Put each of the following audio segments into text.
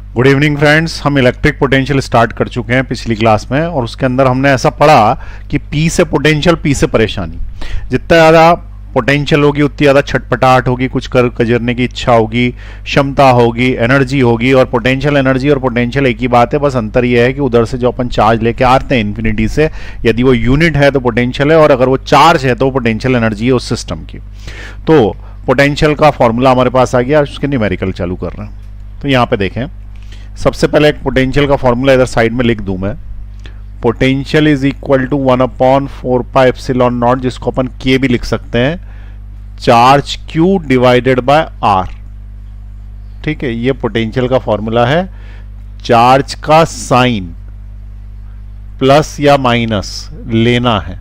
Good evening friends. हम electric potential start कर चुके हैं पिछली क्लास में, और उसके अंदर हमने ऐसा पढ़ा कि पी से पोटेंशियल, पी से परेशानी। जितना ज़्यादा पोटेंशियल होगी उतनी ज़्यादा छटपटाहट होगी, कुछ कर कजरने की इच्छा होगी, क्षमता होगी, एनर्जी होगी। और पोटेंशियल एनर्जी और पोटेंशियल एक ही बात है, बस अंतर यह है कि उधर से जो अपन चार्ज लेके आते हैं इन्फिनिटी से, यदि वो यूनिट है तो पोटेंशियल है, और अगर वो चार्ज है तो पोटेंशियल एनर्जी है उस सिस्टम की। तो पोटेंशियल का फॉर्मूला हमारे पास आ गया, उसके न्यूमेरिकल चालू कर रहे हैं। तो यहाँ पे देखें, सबसे पहले एक पोटेंशियल का फॉर्मूला इधर साइड में लिख दूं मैं। Potential is equal to 1/4 pi epsilon naught, जिसको अपन के भी लिख सकते हैं, charge Q divided by R. ठीक है, ये पोटेंशियल का फॉर्मूला है। चार्ज का साइन प्लस या माइनस लेना है,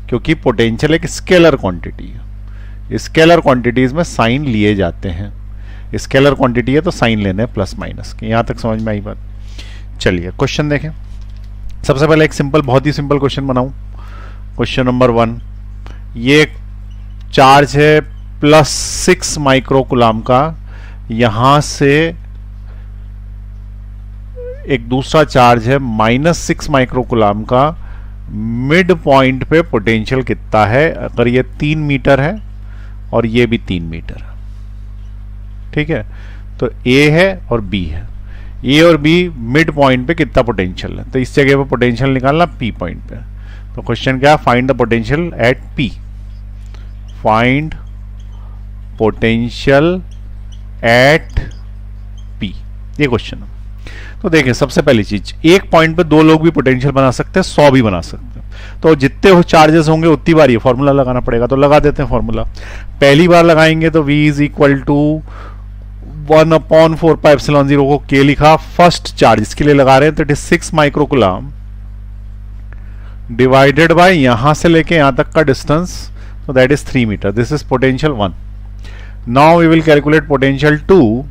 क्योंकि पोटेंशियल एक स्केलर क्वांटिटी है। स्केलर क्वांटिटीज में साइन लिए जाते हैं। स्केलर क्वांटिटी है तो साइन लेने हैं प्लस माइनस के। यहां तक समझ में आई बात? चलिए क्वेश्चन देखें। सबसे पहले एक सिंपल, बहुत ही सिंपल क्वेश्चन बनाऊं। क्वेश्चन नंबर 1, ये एक चार्ज है +6 माइक्रोकुलाम का, यहां से एक दूसरा चार्ज है -6 माइक्रोकुलाम का। मिड पॉइंट पे पोटेंशियल कितना है? अगर ये 3 मीटर है और ये भी 3 मीटर है, ठीक है, तो ए है और बी है। ए और बी मिड पॉइंट पे कितना पोटेंशियल है, तो इस जगह पे पोटेंशियल निकालना पी पॉइंट पे। तो क्वेश्चन क्या है? Find the potential eight P. Find potential eight P, ये क्वेश्चन है। तो देखें, सबसे पहली चीज, एक पॉइंट पे दो लोग भी पोटेंशियल बना सकते हैं, 100 भी बना सकते हैं। तो जितने हो चार्जेस होंगे उतनी बार ये फॉर्मूला लगाना पड़ेगा। तो लगा देते हैं फॉर्मूला। पहली बार लगाएंगे तो V is equal to 1/4 pi epsilon 0 को K लिखा। फर्स्ट चार्ज इसके लिए लगा रहे हैं 36 माइक्रोकुलाम डिवाइडेड बाय यहां से लेके यहां तक का डिस्टेंस, तो that is 3 metre. This is potential 1। Now we will calculate potential 2,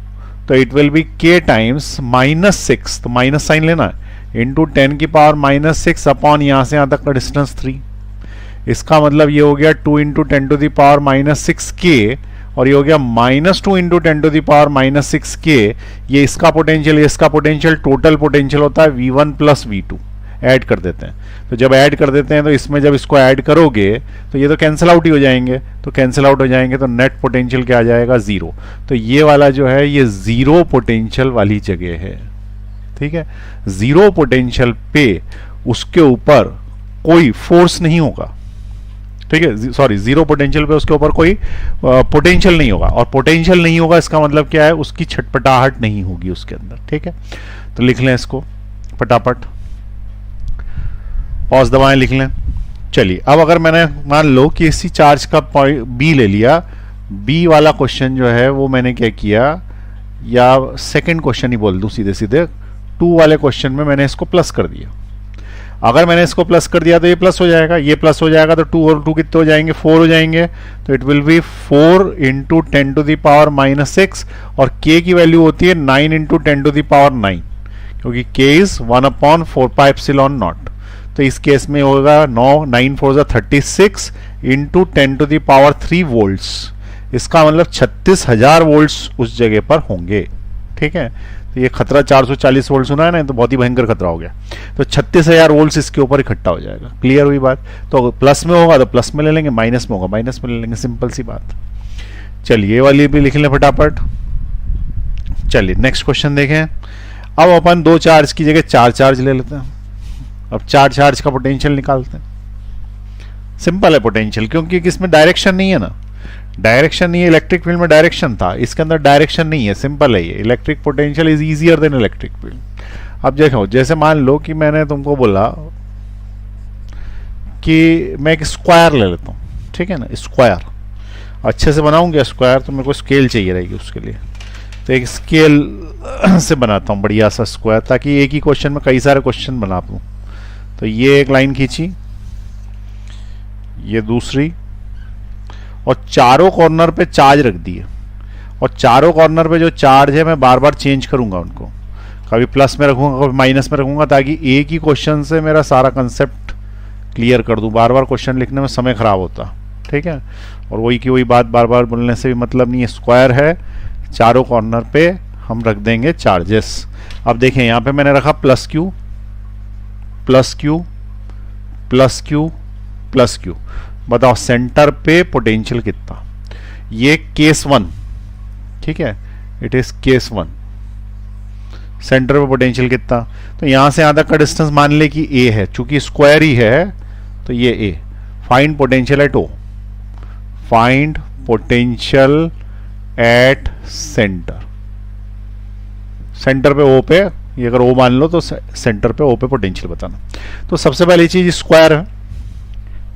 तो it will be K times -6, तो माइनस साइन लेना है, इंटू 10 की पावर -6 अपॉन यहां से यहां तक का डिस्टेंस 3। इसका मतलब ये हो गया 2 into 10 to the power -6K, और ये हो गया -2 into 10 to the power -6K। ये इसका पोटेंशियल, ये इसका पोटेंशियल, टोटल पोटेंशियल होता है V1 प्लस V2। ऐड कर देते हैं, तो जब ऐड कर देते हैं तो इसमें जब इसको ऐड करोगे तो ये तो कैंसिल आउट ही हो जाएंगे। तो कैंसिल आउट हो जाएंगे तो नेट पोटेंशियल क्या आ जाएगा? 0। तो ये वाला जो है ये 0 पोटेंशियल वाली जगह है। ठीक है, 0 पोटेंशियल पे उसके ऊपर कोई फोर्स नहीं होगा। ठीक है, सॉरी, 0 पोटेंशियल पे उसके ऊपर कोई पोटेंशियल नहीं होगा। और पोटेंशियल नहीं होगा इसका मतलब क्या है? उसकी छटपटाहट नहीं होगी उसके अंदर। ठीक है, तो लिख लें इसको फटाफट, पॉज दबाएं, लिख लें। चलिए, अब अगर मैंने मान लो कि इसी चार्ज का पॉइंट बी ले लिया, बी वाला क्वेश्चन जो है वो मैंने क्या किया, या सेकंड क्वेश्चन ही बोल दूं सीधे सीधे, 2 वाले क्वेश्चन में मैंने इसको प्लस कर दिया। अगर मैंने इसको प्लस कर दिया तो ये प्लस हो जाएगा, ये प्लस हो जाएगा, तो 2 और 2 कितने हो जाएंगे? 4 हो जाएंगे। तो it will be 4 into 10 to the power -6, और k की वैल्यू होती है 9 इंटू 10 टू द पावर 9, क्योंकि k is 1/4 pi epsilon naught. तो इस केस में होगा 9 4 36 into 10 to the power 3 volts. इसका मतलब 36,000 वोल्ट्स उस जगह पर होंगे। ठीक है, तो ये खतरा 440 वोल्ट सुना है ना, तो बहुत ही भयंकर खतरा हो गया। तो 36,000 वोल्ट्स इसके ऊपर इकट्ठा हो जाएगा। क्लियर हुई बात? तो प्लस में होगा तो प्लस में ले लेंगे, माइनस में होगा माइनस में ले लेंगे, सिंपल सी बात। चलिए, ये वाली भी लिख लें फटाफट। चलिए नेक्स्ट क्वेश्चन देखें। अब अपन 2 चार्ज की जगह 4 चार्ज ले लेते हैं। अब 4 चार्ज का पोटेंशियल निकालते हैं। सिंपल है पोटेंशियल, क्योंकि इसमें डायरेक्शन नहीं है ना, डायरेक्शन नहीं है। इलेक्ट्रिक फील्ड में डायरेक्शन था, इसके अंदर डायरेक्शन नहीं है। सिंपल है ये, electric potential is easier than electric field. अब देखो, जैसे मान लो कि मैंने तुमको बोला कि मैं एक स्क्वायर ले लेता हूँ, ठीक है ना, स्क्वायर अच्छे से बनाऊंगा स्क्वायर, तो मेरे को स्केल चाहिए रहेगी उसके लिए। तो एक स्केल से बनाता हूँ बढ़िया सा स्क्वायर, ताकि एक ही क्वेश्चन में कई सारे क्वेश्चन बना दूँ। तो ये एक लाइन खींची, ये दूसरी, और चारों कॉर्नर पे चार्ज रख दिए। और चारों कॉर्नर पे जो चार्ज है मैं बार बार चेंज करूंगा उनको, कभी प्लस में रखूंगा कभी माइनस में रखूंगा, ताकि एक ही क्वेश्चन से मेरा सारा कंसेप्ट क्लियर कर दूं। बार बार क्वेश्चन लिखने में समय खराब होता। ठीक है, और वही की वही बात बार बार बोलने से भी मतलब नहीं है। स्क्वायर है, चारों कॉर्नर पे हम रख देंगे चार्जेस। अब देखें यहाँ पे मैंने रखा plus Q plus Q plus Q plus Q. बताओ सेंटर पे पोटेंशियल कितना? ये केस 1, ठीक है, इट इज केस 1। सेंटर पे पोटेंशियल कितना? तो यहां से यहां तक का डिस्टेंस मान ले कि ए है, चूंकि स्क्वायर ही है तो ये A. Find potential at O, find potential at centre. Centre पे ओ पे, ये अगर ओ मान लो तो सेंटर पे ओ पे पोटेंशियल बताना। तो सबसे पहली चीज स्क्वायर है,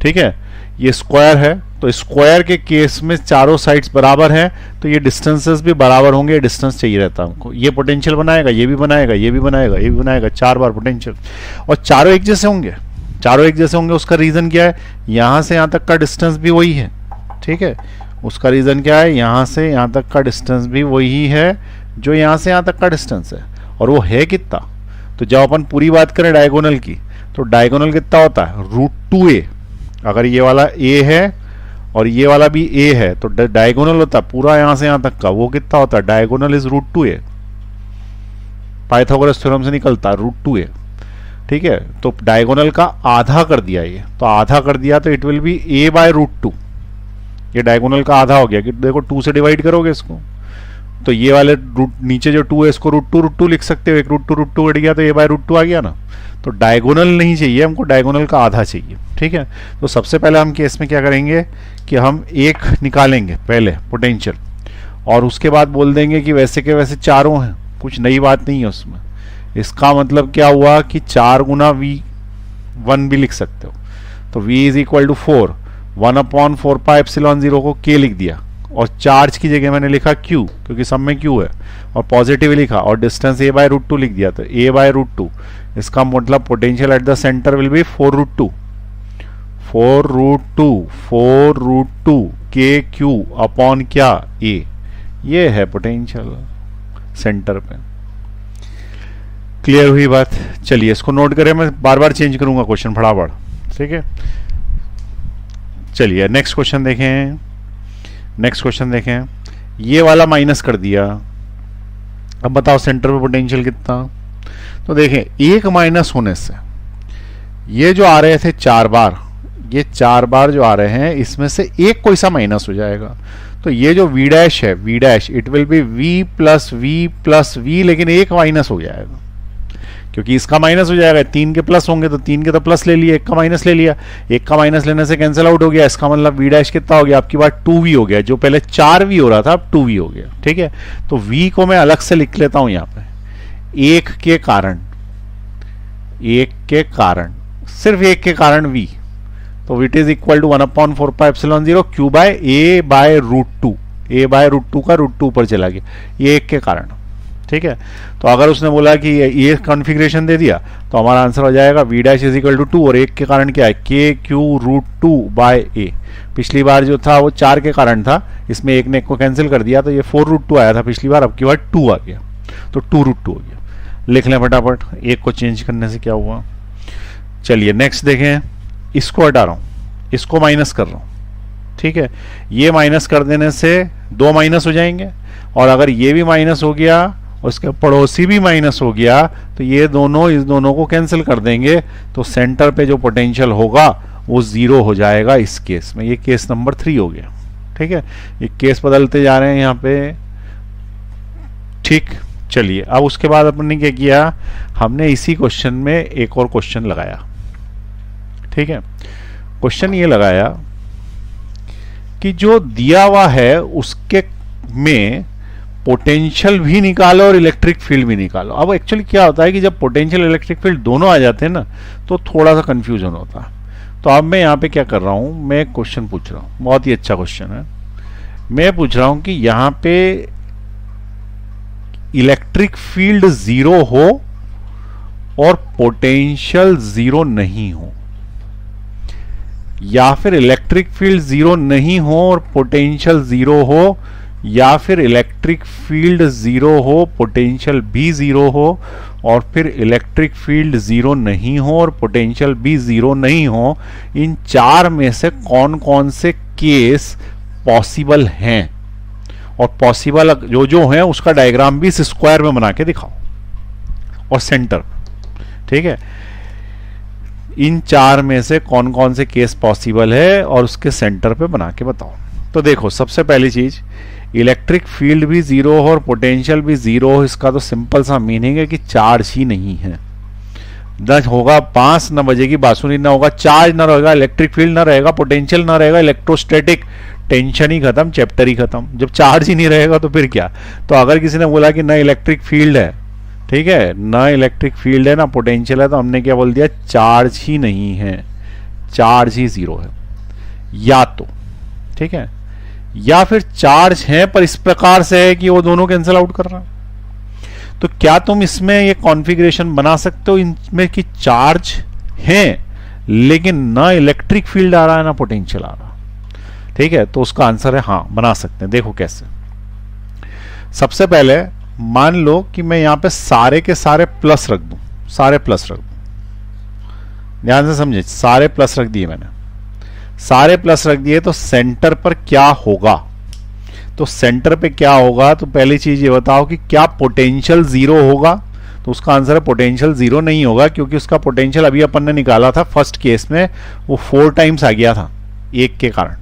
ठीक है, ये स्क्वायर है, तो स्क्वायर के केस में चारों साइड्स बराबर हैं, तो ये डिस्टेंसेस भी बराबर होंगे। ये डिस्टेंस चाहिए रहता है हमको। ये पोटेंशियल बनाएगा, ये भी बनाएगा, ये भी बनाएगा, ये भी बनाएगा, 4 बार पोटेंशियल। और चारों एक जैसे होंगे, चारों एक जैसे होंगे। उसका रीजन क्या है? यहां से यहां तक का डिस्टेंस भी वही है, ठीक है। उसका रीजन क्या है? यहां से यहां तक का डिस्टेंस भी वही है जो यहां से यहां तक का डिस्टेंस है। और वो है कितना? तो जब अपन पूरी बात करें डायगोनल की, तो डायगोनल कितना होता है? √2a। अगर ये वाला a है और ये वाला भी a है तो डायगोनल होता है पूरा यहां से यहां तक का, वो कितना होता है? Diagonal is √2a। Pythagoras theorem से निकलता है √2a, ठीक है। तो डायगोनल का आधा कर दिया, ये तो आधा कर दिया तो इट विल बी a/√2। ये डायगोनल का आधा हो गया कि देखो 2 से डिवाइड करोगे इसको, तो ये वाले नीचे जो 2 है इसको √2 लिख सकते हो। एक √2 कट गया तो a/√2 आ गया ना। तो डायगोनल नहीं चाहिए हमको, डायगोनल का आधा चाहिए, ठीक है। तो सबसे पहले हम केस में क्या करेंगे कि हम एक निकालेंगे पहले पोटेंशियल, और उसके बाद बोल देंगे कि वैसे के वैसे चारों हैं, कुछ नई बात नहीं है उसमें। इसका मतलब क्या हुआ कि 4 गुना V1 भी लिख सकते हो। तो V इज इक्वल टू 4, 1/4πε0 को K लिख दिया, और चार्ज की जगह मैंने लिखा Q, क्योंकि सब में Q है, और पॉजिटिव लिखा, और डिस्टेंस a/√2 लिख दिया। तो a/√2, इसका मतलब potential at the centre will be 4√2 KQ upon क्या? A। ये है पोटेंशियल सेंटर पे। क्लियर हुई बात? चलिए इसको नोट करें, मैं बार बार चेंज करूंगा क्वेश्चन फटाफट, ठीक है। चलिए नेक्स्ट क्वेश्चन देखें। नेक्स्ट क्वेश्चन देखें, ये वाला माइनस कर दिया। अब बताओ सेंटर पे पोटेंशियल कितना? तो देखें, एक माइनस होने से ये जो आ रहे थे 4 बार, ये 4 बार जो आ रहे हैं इसमें से एक कोई सा माइनस हो जाएगा। तो ये जो V' है, V' it will B V plus V plus V, लेकिन एक माइनस हो जाएगा क्योंकि इसका माइनस हो जाएगा। 3 के प्लस होंगे तो 3 के तो प्लस ले लिए, 1 का माइनस ले लिया, 1 का माइनस लेने से कैंसिल आउट हो गया। इसका मतलब V' कितना हो गया आपकी बात? 2V हो गया। जो पहले 4V हो रहा था अब 2V हो गया, ठीक है। तो V को मैं अलग से लिख लेता हूं यहाँ पे, एक के कारण, सिर्फ एक के कारण V। तो it is equal to 1/4πε0 Q/a/√2। a/√2 का √2 ऊपर चला गया, ये एक के कारण, ठीक है। तो अगर उसने बोला कि ये कॉन्फ़िगरेशन दे दिया तो हमारा आंसर हो जाएगा V' इज इक्वल टू 2, और एक के कारण क्या है? KQ√2/a। पिछली बार जो था वो 4 के कारण था, इसमें एक ने एक को कैंसिल कर दिया तो ये 4√2 आया था पिछली बार, अब की बार 2 आ गया, तो 2√2 हो गया। लिख लें फटाफट, एक को चेंज करने से क्या हुआ। चलिए नेक्स्ट देखें, इसको हटा रहा हूं, इसको माइनस कर रहा हूं, ठीक है। ये माइनस कर देने से 2 माइनस हो जाएंगे, और अगर ये भी माइनस हो गया और इसके पड़ोसी भी माइनस हो गया तो ये दोनों इस दोनों को कैंसिल कर देंगे। तो सेंटर पे जो पोटेंशियल होगा वो 0 हो जाएगा इस केस में। ये केस नंबर 3 हो गया, ठीक है। ये केस बदलते जा रहे हैं यहाँ पे, ठीक। चलिए अब उसके बाद अपन ने क्या किया, हमने इसी क्वेश्चन में एक और क्वेश्चन लगाया, ठीक है। क्वेश्चन ये लगाया कि जो दिया हुआ है उसके में पोटेंशियल भी निकालो और इलेक्ट्रिक फील्ड भी निकालो। अब एक्चुअली क्या होता है कि जब पोटेंशियल इलेक्ट्रिक फील्ड दोनों आ जाते हैं ना तो थोड़ा सा कंफ्यूजन होता है। तो अब मैं यहाँ पे क्या कर रहा हूँ, मैं एक क्वेश्चन पूछ रहा हूँ, बहुत ही अच्छा क्वेश्चन है। मैं पूछ रहा हूँ कि यहाँ पे इलेक्ट्रिक फील्ड 0 हो और पोटेंशियल 0 नहीं हो, या फिर इलेक्ट्रिक फील्ड 0 नहीं हो और पोटेंशियल 0 हो, या फिर इलेक्ट्रिक फील्ड 0 हो पोटेंशियल भी 0 हो, और फिर इलेक्ट्रिक फील्ड 0 नहीं हो और पोटेंशियल भी 0 नहीं हो। इन 4 में से कौन कौन से केस पॉसिबल हैं और पॉसिबल जो जो है उसका डायग्राम भी इस स्क्वायर में बना के दिखाओ और सेंटर। ठीक है, इन चार में से कौन कौन से केस पॉसिबल है और उसके सेंटर पे बना के बताओ। तो देखो, सबसे पहली चीज, इलेक्ट्रिक फील्ड भी जीरो हो और पोटेंशियल भी जीरो हो, इसका तो सिंपल सा मीनिंग है कि चार्ज ही नहीं है। न होगा बांस, न बजेगी बांसुरी, न होगा चार्ज, न रहेगा इलेक्ट्रिक फील्ड, न रहेगा पोटेंशियल, न रहेगा इलेक्ट्रोस्टैटिक, टेंशन ही खत्म, चैप्टर ही खत्म। जब चार्ज ही नहीं रहेगा तो फिर क्या। तो अगर किसी ने बोला कि न इलेक्ट्रिक फील्ड है, ठीक है, ना इलेक्ट्रिक फील्ड है ना पोटेंशियल है, तो हमने क्या बोल दिया, चार्ज ही नहीं है, चार्ज ही जीरो है। या तो, ठीक है, या फिर चार्ज है पर इस प्रकार से है कि वो दोनों कैंसिल आउट कर रहा है। तो क्या तुम इसमें ये कॉन्फ़िगरेशन बना सकते हो इनमें कि चार्ज है लेकिन ना इलेक्ट्रिक फील्ड आ रहा है ना पोटेंशियल आ रहा। ठीक है, तो उसका आंसर है हाँ, बना सकते हैं। देखो कैसे। सबसे पहले मान लो कि मैं यहां पे सारे के सारे प्लस रख दूं, सारे प्लस रख दूं, ध्यान से समझे, सारे प्लस रख दिए मैंने, सारे प्लस रख दिए, तो सेंटर पर क्या होगा। तो सेंटर पे क्या होगा, तो पहली चीज ये बताओ कि क्या पोटेंशियल जीरो होगा। तो उसका आंसर है पोटेंशियल जीरो नहीं होगा, क्योंकि उसका पोटेंशियल अभी अपन ने निकाला था फर्स्ट केस में, वो 4 टाइम्स आ गया था एक के कारण।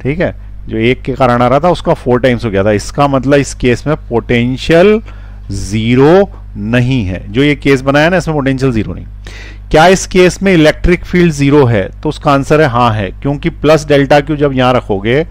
ठीक है, जो एक के कारण आ रहा था उसका 4 टाइम्स हो गया था। इसका मतलब इस केस में पोटेंशियल जीरो नहीं है। जो ये केस बनाया ना, इसमें पोटेंशियल जीरो नहीं। क्या इस केस में इलेक्ट्रिक फील्ड जीरो है, तो उसका आंसर है हाँ है, क्योंकि प्लस डेल्टा क्यू जब यहां रखोगे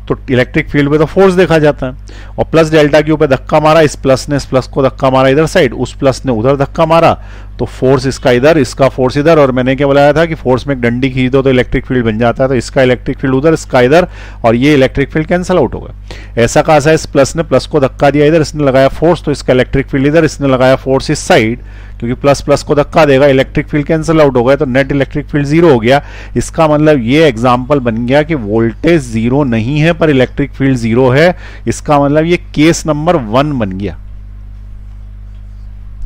तो इलेक्ट्रिक फील्ड पे तो फोर्स देखा जाता है, और प्लस डेल्टा क्यू पे धक्का मारा, इस प्लस ने इस प्लस को धक्का मारा इधर साइड, उस प्लस ने उधर धक्का मारा, तो फोर्स इसका इधर, इसका फोर्स इधर। और मैंने क्या बताया था कि फोर्स में एक डंडी खींच दो तो इलेक्ट्रिक फील्ड बन जाता है, तो इसका इलेक्ट्रिक फील्ड उधर, इसका इधर, और ये इलेक्ट्रिक फील्ड कैंसिल आउट होगा। ऐसा खासा इस प्लस ने प्लस को धक्का दिया इधर, इसने लगाया फोर्स, तो इसका इलेक्ट्रिक फील्ड इधर, इसने लगाया फोर्स इस साइड, क्योंकि प्लस प्लस को धक्का देगा, इलेक्ट्रिक फील्ड कैंसिल आउट हो गया, तो नेट इलेक्ट्रिक फील्ड जीरो हो गया। इसका मतलब ये एग्जांपल बन गया कि वोल्टेज जीरो नहीं है पर इलेक्ट्रिक फील्ड जीरो है। इसका मतलब ये केस नंबर 1 बन गया।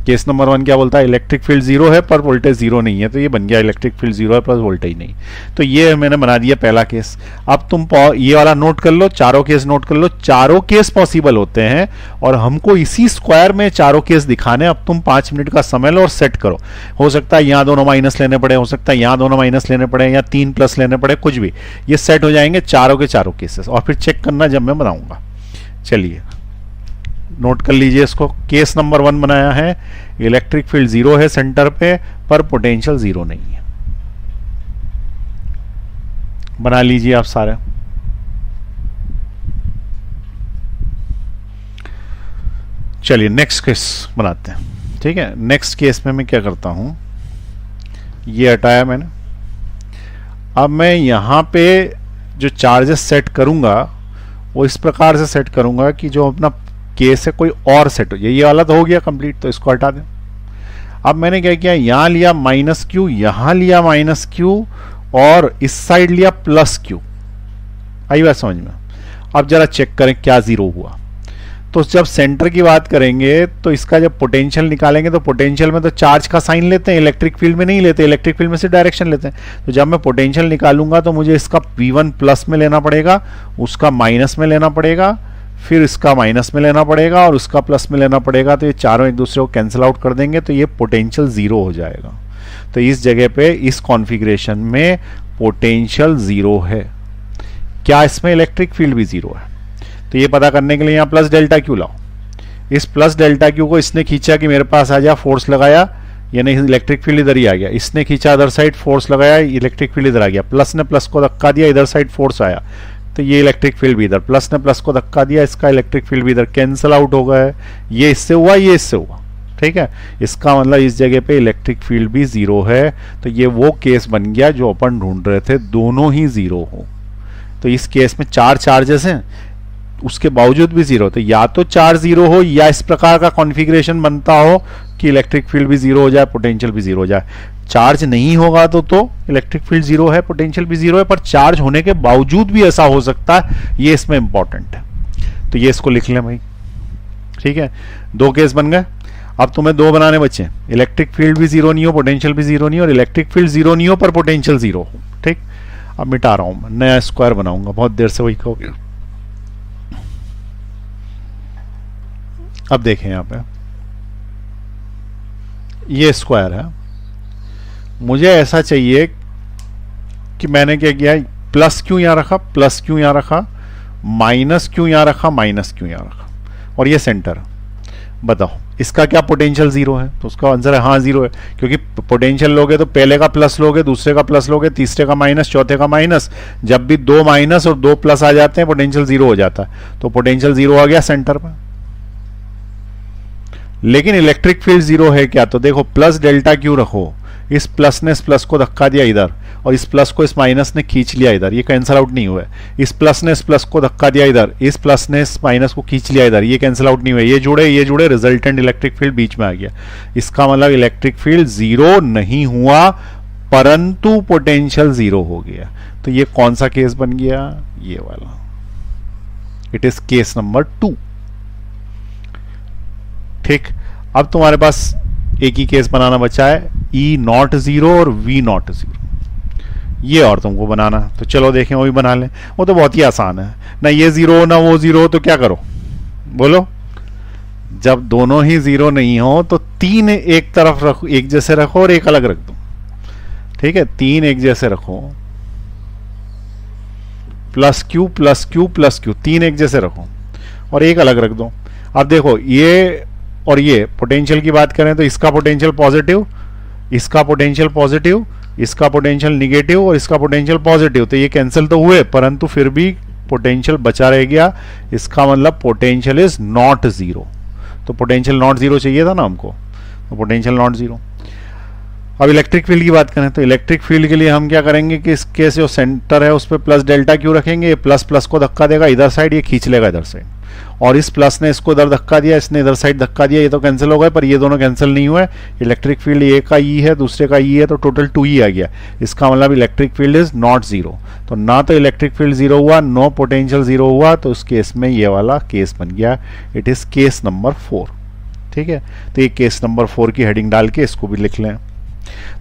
केस नंबर 1 क्या बोलता है, इलेक्ट्रिक फील्ड जीरो है पर वोल्टेज जीरो नहीं है, तो ये बन गया इलेक्ट्रिक फील्ड जीरो है प्लस वोल्टेज नहीं। तो ये मैंने बना दिया पहला केस। अब तुम ये वाला नोट कर लो, चारों केस नोट कर लो, चारों केस पॉसिबल होते हैं और हमको इसी स्क्वायर में चारों केस दिखाने। अब तुम 5 मिनट का समय लो और सेट करो। हो सकता है यहां दोनों माइनस लेने पड़े, हो सकता है यहां दोनों माइनस लेने पड़े, या 3 प्लस लेने पड़े, कुछ भी, ये सेट हो जाएंगे चारों के चारों केसेस, और फिर चेक करना जब मैं बनाऊंगा। चलिए नोट कर लीजिए इसको। केस नंबर 1 बनाया है, इलेक्ट्रिक फील्ड जीरो है सेंटर पे पर पोटेंशियल जीरो नहीं है। बना लीजिए आप सारे। चलिए नेक्स्ट केस बनाते हैं। ठीक है, नेक्स्ट केस में मैं क्या करता हूं, ये हटाया मैंने। अब मैं यहां पे जो चार्जेस सेट करूंगा वो इस प्रकार से सेट करूंगा कि जो अपना केस है कोई और सेट हो जाए। ये वाला तो हो गया कंप्लीट, तो इसको हटा दें। अब मैंने क्या किया, यहां लिया माइनस क्यू, यहां लिया माइनस क्यू, और इस साइड लिया प्लस क्यू। आई बात समझ में। अब जरा चेक करें क्या जीरो हुआ। तो जब सेंटर की बात करेंगे तो इसका जब पोटेंशियल निकालेंगे तो पोटेंशियल में तो चार्ज का साइन लेते हैं, इलेक्ट्रिक फील्ड में नहीं लेते, इलेक्ट्रिक फील्ड में से डायरेक्शन लेते हैं। तो जब मैं पोटेंशियल निकालूंगा तो मुझे इसका V1 प्लस में लेना पड़ेगा, उसका माइनस में लेना पड़ेगा, फिर इसका माइनस में लेना पड़ेगा और उसका प्लस में लेना पड़ेगा। तो ये चारों एक दूसरे को कैंसिल आउट कर देंगे, तो ये पोटेंशियल जीरो हो जाएगा। तो इस जगह पे इस कॉन्फ़िगरेशन में पोटेंशियल जीरो है। क्या इसमें इलेक्ट्रिक फील्ड भी जीरो है? तो ये पता करने के लिए यहाँ प्लस डेल्टा क्यू लाओ। इस प्लस डेल्टा क्यू को इसने खींचा कि मेरे पास आ जा, फोर्स लगाया, यानी इलेक्ट्रिक फील्ड इधर ही आ गया। इसने खींचा अदर साइड, फोर्स लगाया, इलेक्ट्रिक फील्ड इधर आ गया। प्लस ने प्लस को धक्का दिया, इधर साइड फोर्स आया, तो ये इलेक्ट्रिक फील्ड भी इधर, प्लस ने प्लस को धक्का दिया, इसका इलेक्ट्रिक फील्ड भी इधर, कैंसिल आउट हो गया। ये इससे हुआ, ये इससे हुआ। ठीक है, इसका मतलब इस जगह पे इलेक्ट्रिक फील्ड भी जीरो है। तो ये वो केस बन गया जो अपन ढूंढ रहे थे, दोनों ही जीरो हो। तो इस केस में 4 चार्जेस हैं, उसके बावजूद भी जीरो। तो या तो चार्ज जीरो हो या इस प्रकार का कॉन्फ़िगरेशन बनता हो कि इलेक्ट्रिक फील्ड भी जीरो हो जाए, पोटेंशियल भी जीरो हो जाए। चार्ज नहीं होगा तो इलेक्ट्रिक फील्ड जीरो है, पोटेंशियल भी जीरो है, पर चार्ज होने के बावजूद भी ऐसा हो सकता है, ये इसमें इंपॉर्टेंट है। तो ये इसको लिख लें भाई। ठीक है, 2 केस बन गए। अब तुम्हें 2 बनाने बचे, इलेक्ट्रिक फील्ड भी जीरो नहीं हो, पोटेंशियल भी जीरो नहीं हो, और इलेक्ट्रिक फील्ड जीरो नहीं हो पर पोटेंशियल जीरो हो। ठीक, अब मिटा रहा हूं, नया स्क्वायर बनाऊंगा, बहुत देर से वही कहोगे। अब देखें यहां पे ये स्क्वायर है, मुझे ऐसा चाहिए कि मैंने क्या किया, प्लस क्यों यहां रखा, प्लस क्यों यहां रखा, माइनस क्यों यहां रखा, माइनस क्यों यहां रखा, और ये सेंटर। बताओ इसका क्या पोटेंशियल जीरो है, तो उसका आंसर है हाँ जीरो है, क्योंकि पोटेंशियल लोगे तो पहले का प्लस लोगे, दूसरे का प्लस लोगे, तीसरे का माइनस, चौथे का माइनस, जब भी दो माइनस और दो प्लस आ जाते हैं पोटेंशियल जीरो हो जाता है, तो पोटेंशियल जीरो आ गया सेंटर में। लेकिन इलेक्ट्रिक फील्ड जीरो है क्या, तो देखो प्लस डेल्टा क्यू रखो, इस प्लस ने इस प्लस को धक्का दिया इधर, और इस प्लस को इस माइनस ने खींच लिया इधर, ये कैंसिल आउट नहीं हुआ है। इस प्लस ने इस प्लस को धक्का दिया इधर, इस प्लस ने इस माइनस को खींच लिया इधर, ये कैंसिल आउट नहीं हुआ, ये जुड़े रिजल्टेंट इलेक्ट्रिक फील्ड बीच में आ गया। इसका मतलब इलेक्ट्रिक फील्ड जीरो नहीं हुआ, परंतु पोटेंशियल जीरो हो गया। तो ये कौन सा केस बन गया, ये वाला, इट इज केस नंबर 2। ठीक, अब तुम्हारे पास एक ही केस बनाना बचा है, ई नॉट जीरो और वी नॉट जीरो, ये और तुमको बनाना। तो चलो देखें, वो भी बना लें, वो तो बहुत ही आसान है ना, ये जीरो ना वो जीरो, तो क्या करो बोलो, जब दोनों ही जीरो नहीं हो तो तीन एक तरफ रखो, एक जैसे रखो और एक अलग रख दो। ठीक है, तीन एक जैसे रखो, plus Q plus Q plus Q, तीन एक जैसे रखो और एक अलग रख दो। अब देखो ये और ये पोटेंशियल की बात करें तो इसका पोटेंशियल पॉजिटिव, इसका पोटेंशियल पॉजिटिव, इसका पोटेंशियल निगेटिव और इसका पोटेंशियल पॉजिटिव, तो ये कैंसिल तो हुए, परंतु फिर भी पोटेंशियल बचा रह गया। इसका मतलब पोटेंशियल इज नॉट जीरो, तो पोटेंशियल नॉट जीरो चाहिए था ना हमको, तो पोटेंशियल नॉट जीरो। अब इलेक्ट्रिक फील्ड की बात करें तो इलेक्ट्रिक फील्ड के लिए हम क्या करेंगे कि इसके जो सेंटर है उस पर प्लस डेल्टा क्यू रखेंगे, ये प्लस प्लस को धक्का देगा इधर साइड, ये खींच लेगा इधर साइड, और इस प्लस ने इसको इधर धक्का दिया, इसने इधर साइड धक्का दिया, ये तो कैंसिल हो गए, पर ये दोनों कैंसिल नहीं हुए। इलेक्ट्रिक फील्ड एक का ई है, दूसरे का ई है, तो टोटल 2 ई आ गया। इसका मतलब electric field is not zero, तो ना तो इलेक्ट्रिक फील्ड जीरो हुआ, नो पोटेंशियल जीरो हुआ, तो उस केस में ये वाला केस बन गया, इट इज केस नंबर 4। ठीक है, तो ये केस नंबर 4 की हेडिंग डाल के इसको भी लिख लें।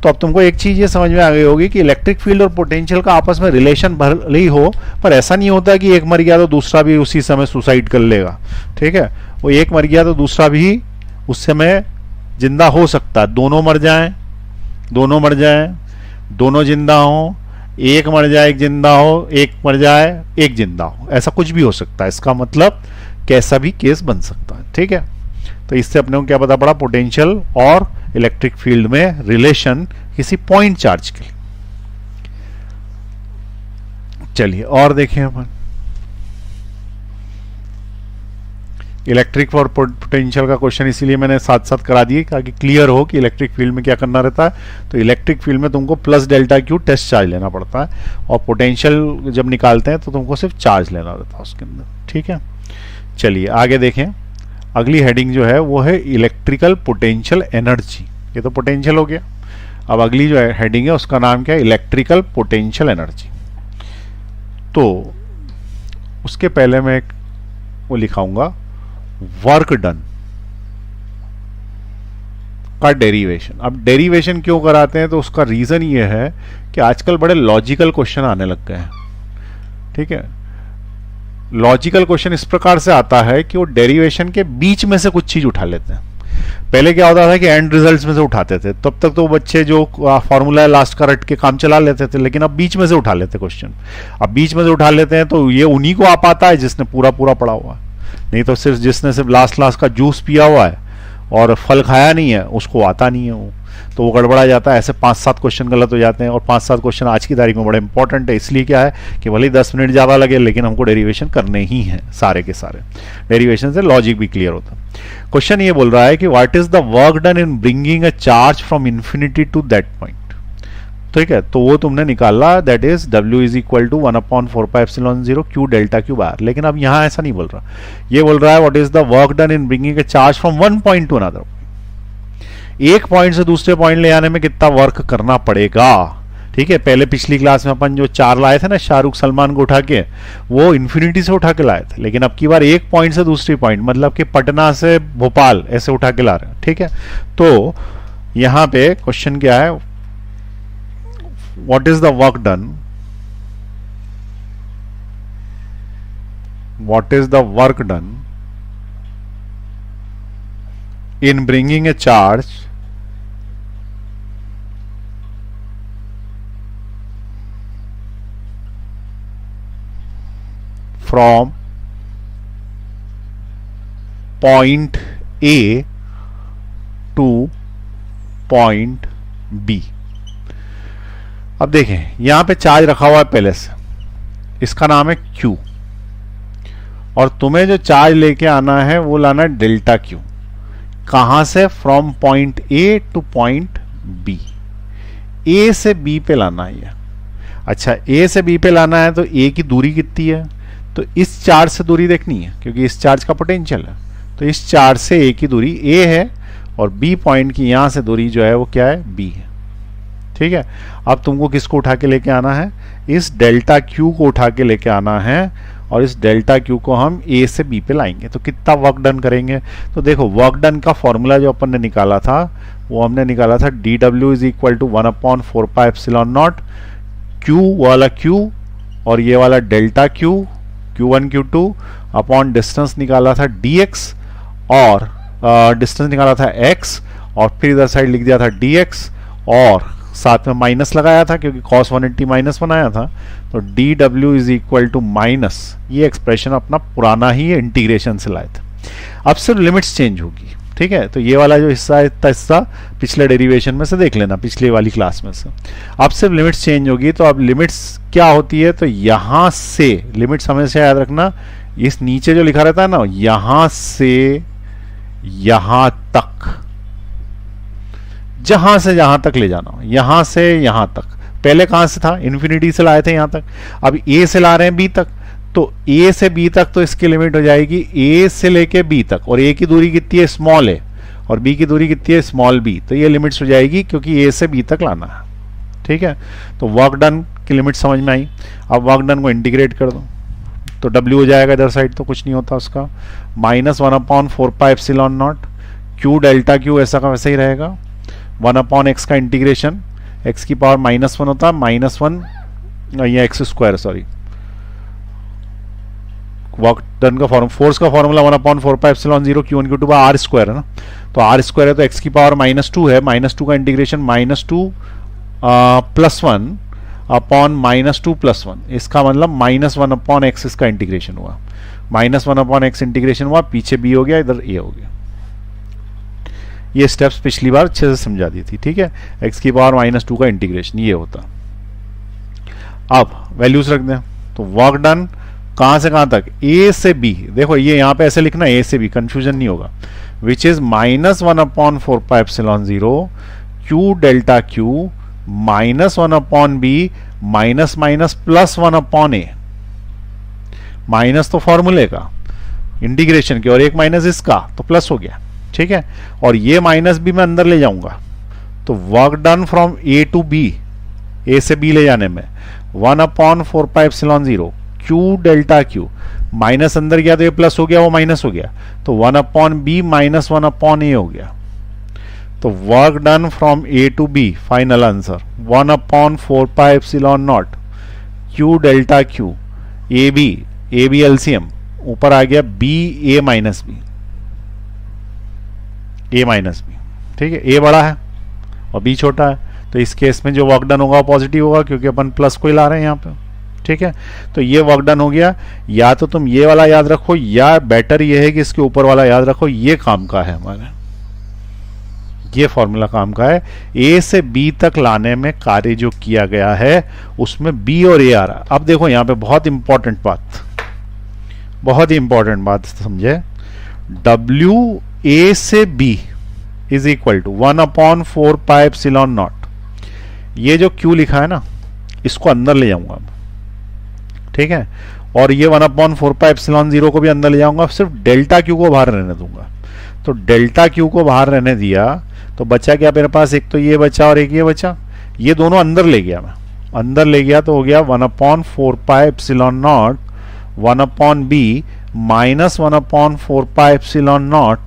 तो अब तुमको एक चीज ये समझ में आ गई होगी कि इलेक्ट्रिक फील्ड और पोटेंशियल का आपस में रिलेशन भले ही हो, पर ऐसा नहीं होता कि एक मर गया तो दूसरा भी उसी समय सुसाइड कर लेगा। ठीक है, वो एक मर गया तो दूसरा भी उस समय जिंदा हो सकता है, दोनों मर जाएं, दोनों मर जाएं, दोनों जिंदा हो, एक मर जाए एक जिंदा हो, एक मर जाए एक जिंदा हो, ऐसा कुछ भी हो सकता है। इसका मतलब कैसा भी केस बन सकता है। ठीक है, तो इससे अपने को क्या पता पड़ा, पोटेंशियल और इलेक्ट्रिक फील्ड में रिलेशन किसी पॉइंट चार्ज के लिए। चलिए और देखें अपन इलेक्ट्रिक और पोटेंशियल का क्वेश्चन, इसीलिए मैंने साथ साथ करा दिए ताकि क्लियर हो कि इलेक्ट्रिक फील्ड में क्या करना रहता है। तो इलेक्ट्रिक फील्ड में तुमको plus delta Q test charge लेना पड़ता है, और पोटेंशियल जब निकालते हैं तो तुमको सिर्फ चार्ज लेना रहता है उसके अंदर। ठीक है, चलिए आगे देखें। अगली हेडिंग जो है वो है इलेक्ट्रिकल पोटेंशियल एनर्जी, ये तो पोटेंशियल हो गया। अब अगली जो हेडिंग है उसका नाम क्या है, इलेक्ट्रिकल पोटेंशियल एनर्जी। तो उसके पहले मैं वो लिखाऊंगा वर्क डन का डेरिवेशन। अब डेरिवेशन क्यों कराते हैं, तो उसका रीजन ये है कि आजकल बड़े लॉजिकल क्वेश्चन आने लग गए हैं। ठीक है, लॉजिकल क्वेश्चन इस प्रकार से आता है कि वो डेरिवेशन के बीच में से कुछ चीज उठा लेते हैं। पहले क्या होता था कि एंड रिजल्ट्स में से उठाते थे, तब तक तो बच्चे जो फॉर्मूला लास्ट का रट के काम चला लेते थे, लेकिन अब बीच में से उठा लेते क्वेश्चन। अब बीच में से उठा लेते हैं तो ये उन्हीं को आ पाता है जिसने पूरा पूरा पढ़ा हुआ है, नहीं तो सिर्फ जिसने सिर्फ लास्ट का जूस पिया हुआ है और फल खाया नहीं है उसको आता नहीं है वो, तो वो गड़बड़ा जाता है। ऐसे 5-7 क्वेश्चन गलत हो जाते हैं, और 5-7 क्वेश्चन आज की तारीख में बड़े इंपॉर्टेंट है। इसलिए क्या है कि भले 10 मिनट ज़्यादा लगे लेकिन हमको डेरिवेशन करने ही हैं सारे के सारे। डेरिवेशन से लॉजिक भी क्लियर होता है। क्वेश्चन ये बोल रहा है कि what is the work done in bringing a charge from infinity to that point. ठीक है, तो वो तुमने निकाला, that is W is equal to 1/4πε0 Q delta Q bar. लेकिन अब यहां ऐसा नहीं बोल रहा, ये बोल रहा है what is the work done in bringing a charge from one point two another. एक पॉइंट से दूसरे पॉइंट ले आने में कितना वर्क करना पड़ेगा। ठीक है, पहले पिछली क्लास में अपन जो 4 लाए थे ना शाहरुख सलमान को उठा के, वो इन्फिनिटी से उठा के लाए थे, लेकिन अब की बार एक पॉइंट से दूसरी पॉइंट, मतलब कि पटना से भोपाल ऐसे उठा के ला रहे हैं। ठीक है, तो यहां पे क्वेश्चन क्या है, what is the work done, what is the work done in bringing a charge from point A to point B। अब देखें यहां पे चार्ज रखा हुआ है पहले से, इसका नाम है Q, और तुम्हें जो चार्ज लेके आना है वो लाना है डेल्टा Q। कहां से? From point A two point B। A से B पे लाना है ये। अच्छा, A से B पे लाना है तो A की दूरी कितनी है? तो इस चार्ज से दूरी देखनी है क्योंकि इस चार्ज का पोटेंशियल है, तो इस चार्ज से A की दूरी A है और B पॉइंट की यहां से दूरी जो है वो क्या है? B है। ठीक है, अब तुमको किसको उठा के लेके आना है? इस डेल्टा Q को उठा के लेके आना है और इस डेल्टा Q को हम A से B पे लाएंगे। तो कितना वर्क डन करेंगे? तो देखो वर्क डन का फॉर्मूला जो अपन ने निकाला था वो हमने निकाला था dW is equal to 1/4πε0 Q वाला Q और ये वाला delta Q, Q1 Q2 upon distance निकाला था dx और डिस्टेंस निकाला था x और फिर इधर साइड लिख दिया था dx और साथ में माइनस लगाया था क्योंकि cos 180 माइनस बनाया था, तो dW is equal to minus, ये एक्सप्रेशन अपना पुराना ही इंटीग्रेशन से लाए थे। अब सिर्फ लिमिट्स चेंज होगी। ठीक है, तो ये वाला जो हिस्सा है इतना हिस्सा पिछले डेरिवेशन में से देख लेना, पिछले वाली क्लास में से। अब सिर्फ लिमिट्स चेंज होगी। तो अब लिमिट्स क्या होती है? तो यहां से लिमिट्स हमेशा याद रखना, इस नीचे जो लिखा रहता है ना, यहां से यहां तक, जहां से जहां तक ले जाना, यहां से यहां तक। पहले कहां से था? इन्फिनिटी से लाए थे यहां तक, अब ए से ला रहे हैं बी तक, तो ए से बी तक तो इसकी लिमिट हो जाएगी ए से लेके बी तक, और ए की दूरी कितनी है? स्मॉल ए, और बी की दूरी कितनी है? Small B. तो ये लिमिट्स हो जाएगी क्योंकि ए से बी तक लाना है। ठीक है, तो वर्क डन की लिमिट समझ में आई। अब वर्क डन को इंटीग्रेट कर दो तो W हो जाएगा इधर साइड, तो कुछ नहीं होता उसका, -1/4πε0 Q डेल्टा Q ऐसा का वैसा ही रहेगा, 1/x का इंटीग्रेशन, x की पावर -1 होता है, -1 ये x², सॉरी वर्क डन का फॉर्म, फोर्स का फॉर्मूला 1/4πε0 Q1 Q2 r² है ना, तो r² है तो x की पावर -2 है, -2 का इंटीग्रेशन -2 +1 अपॉन -2 +1, इसका मतलब -1/x इसका इंटीग्रेशन हुआ, -1/x इंटीग्रेशन हुआ, पीछे b हो गया, इधर a हो गया। ये स्टेप्स पिछली बार अच्छे से समझा दी थी। ठीक है, x की पावर -2 का इंटीग्रेशन ये होता। अब वैल्यूज रख दें, तो वर्क डन कहां से कहां तक? a से b, देखो ये यहां पे ऐसे लिखना a से b, कंफ्यूजन नहीं होगा, which is -1/4πε0 Q delta Q -1/b -+1/a, minus तो फॉर्मूले का इंटीग्रेशन के और एक माइनस इसका, तो प्लस हो गया। ठीक है, और ये माइनस भी मैं अंदर ले जाऊंगा, तो work done from A to B, A से बी ले जाने में 1/4πε0 Q डेल्टा Q, माइनस अंदर गया तो ये प्लस हो गया, वो माइनस हो गया, तो 1/b -1/a हो गया। तो work done from A to B, final answer 1/4πε0 Q delta Q, A B LCM ऊपर आ गया b a minus B, a minus B. ठीक है, a बड़ा है और b छोटा है, तो इस केस में जो वर्क डन होगा वो पॉजिटिव होगा क्योंकि अपन प्लस को ही ला रहे हैं यहाँ पे। ठीक है, तो ये वर्क डन हो गया। या तो तुम ये वाला याद रखो या बेटर ये है कि इसके ऊपर वाला याद रखो, ये काम का है हमारे, ये फॉर्मूला काम का है। ए से बी तक लाने में कार्य जो किया गया है उसमें बी और ए आ रहा है। अब देखो यहाँ पे बहुत इंपॉर्टेंट बात समझे, W A से B इज इक्वल टू 1/4πε0। ये जो Q लिखा है ना, इसको अंदर ले जाऊंगा, ठीक है, और ये 1/4πε0 को भी अंदर ले जाऊंगा, सिर्फ डेल्टा Q को बाहर रहने दूंगा। तो डेल्टा Q को बाहर रहने दिया तो बचा क्या मेरे पास? एक तो ये बचा और एक ये बचा, ये दोनों अंदर ले गया, मैं अंदर ले गया तो हो गया 1/4πε0 1/b -1/4πε0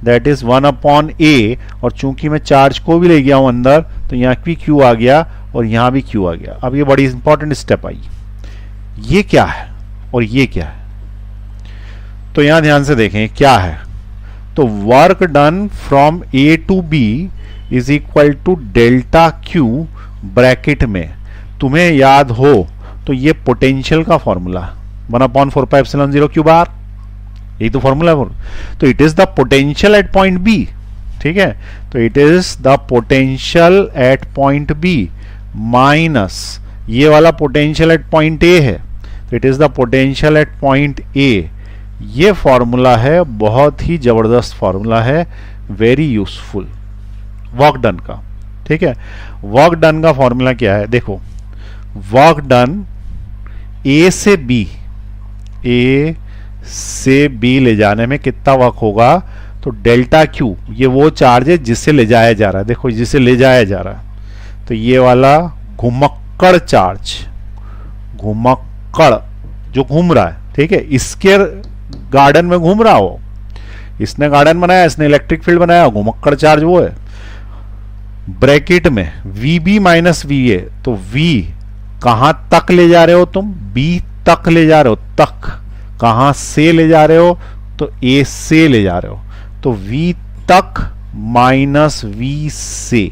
दैट इज 1/a, और चूंकि मैं चार्ज को भी ले गया हूं अंदर तो यहाँ भी Q आ गया और यहाँ भी Q आ गया। अब ये बड़ी इंपॉर्टेंट स्टेप आई, ये क्या है और ये क्या है? तो यहां ध्यान से देखें क्या है। तो work done from A to B is equal to delta Q bracket में, तुम्हें याद हो तो ये पोटेंशियल का फॉर्मूला 1/4πε0 क्यू बार, यही तो फॉर्मूला है। तो it is the potential at point B, ठीक है, तो it is the potential at point B minus ये वाला पोटेंशियल एट पॉइंट ए है, तो it is the potential at point A. ये फॉर्मूला है, बहुत ही जबरदस्त फॉर्मूला है, वेरी यूजफुल वर्क डन का, ठीक है। वर्क डन का फॉर्मूला क्या है, देखो वर्क डन ए से बी, ए से बी ले जाने में कितना वर्क होगा, तो डेल्टा क्यू ये वो चार्ज है जिसे ले जाया जा रहा है, देखो जिसे ले जाया जा रहा है, तो ये वाला घुमक्कड़ चार्ज, घुमक्कड़ जो घूम रहा है, ठीक है, इसके गार्डन में घूम रहा हो, इसने गार्डन बनाया, इसने इलेक्ट्रिक फील्ड बनाया, घुमक्कड़ चार्ज वो है। ब्रैकेट में V B minus V A, तो वी कहां तक ले जा रहे हो तुम, बी तक ले जा रहे हो, तक कहां से ले जा रहे हो, तो ए से ले जा रहे हो, तो वी तक माइनस वी से,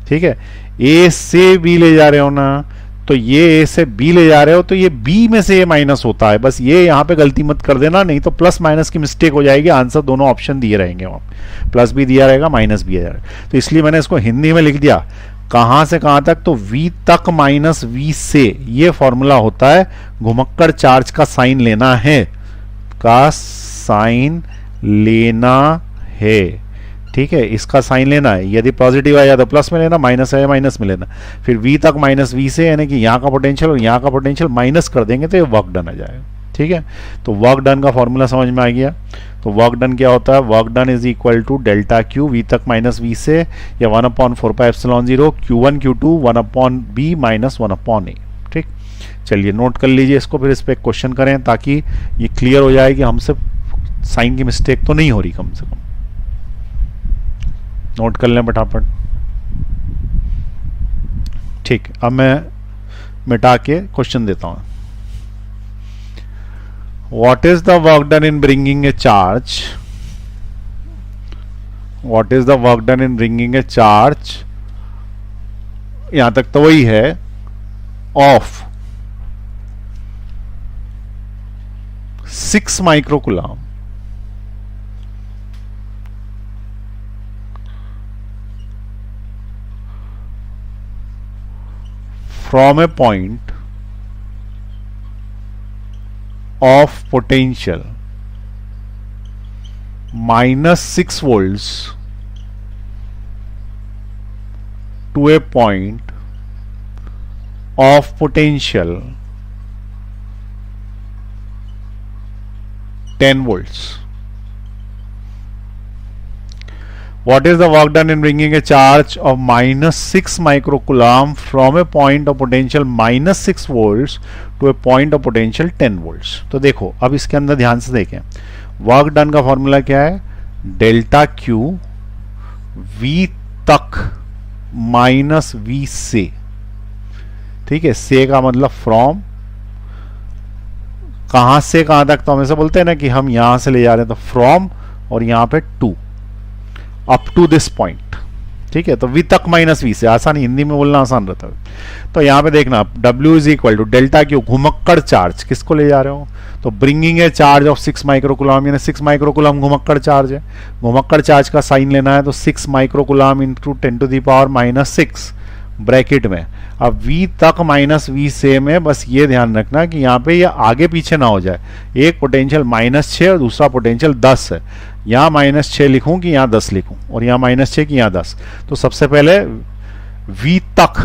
ठीक है। ए से बी ले जा रहे हो ना, तो ये ए से बी ले जा रहे हो, तो ये बी में से ए माइनस होता है, बस ये यहां पे गलती मत कर देना, नहीं तो प्लस माइनस की मिस्टेक हो जाएगी, आंसर दोनों ऑप्शन दिए रहेंगे वहां, प्लस भी दिया रहेगा माइनस भी दिया रहेगा। तो इसलिए मैंने इसको हिंदी में लिख दिया, कहां से कहां तक, तो v तक माइनस v से, ये फॉर्मूला होता है घुमक्कड़ चार्ज का साइन लेना है, का साइन लेना है, ठीक है, इसका साइन लेना है, यदि पॉजिटिव आया तो प्लस में लेना, माइनस आया माइनस में लेना, फिर v तक माइनस v से, यानी कि यहाँ का पोटेंशियल और यहाँ का पोटेंशियल माइनस कर देंगे तो ये वर्क डन आ जाएगा, ठीक है। तो वर्क डन का फॉर्मूला समझ में आ गया। तो वर्क डन क्या होता है, work done is equal to delta Q V तक माइनस वी से, या 1/4πε0 Q1 Q2 1/b minus 1/a, ठीक। चलिए नोट कर लीजिए इसको, फिर इस पर क्वेश्चन करें ताकि ये क्लियर हो जाए कि हमसे साइन की मिस्टेक तो नहीं हो रही, कम से कम नोट कर लें फटाफट, ठीक। अब मैं मिटा के क्वेश्चन देता हूं। What is the work done in bringing a charge? What is the work done in bringing a charge? यहां तक तो वही है, of 6 microcoulomb from a point of potential minus 6 volts to a point of potential 10 volts. What is the work done in bringing a charge of minus 6 microcoulomb from a point of potential minus 6 volts to a point of potential 10 volts? तो देखो अब इसके अंदर ध्यान से देखें, work done का formula क्या है, डेल्टा क्यू वी तक माइनस वी से, ठीक है, से का मतलब फ्रॉम, कहां से कहां तक, तो हम ऐसे बोलते हैं ना कि हम यहां से ले जा रहे हैं, तो फ्रॉम और यहां पे to, up to this point, ठीक है। तो वी तक माइनस वी से, आसान, हिंदी में बोलना आसान रहता है। तो यहां पे देखना W is equal to delta Q घुमक्कड़ चार्ज, किसको ले जा रहे हो, तो bringing a charge of 6 microcoulomb, यानी 6 माइक्रोकुलम घुमक्कड़ चार्ज है, घुमक्कड़ चार्ज का साइन लेना है, तो 6 माइक्रोकुलम इंटू 10⁻⁻⁶ ब्रैकेट में। अब v तक माइनस वी से में बस ये ध्यान रखना कि यहाँ पे ये आगे पीछे ना हो जाए, एक पोटेंशियल -6 और दूसरा पोटेंशियल 10 है, यहाँ -6 लिखूं कि यहाँ 10 लिखूं, और यहाँ -6 कि यहाँ 10, तो सबसे पहले v तक,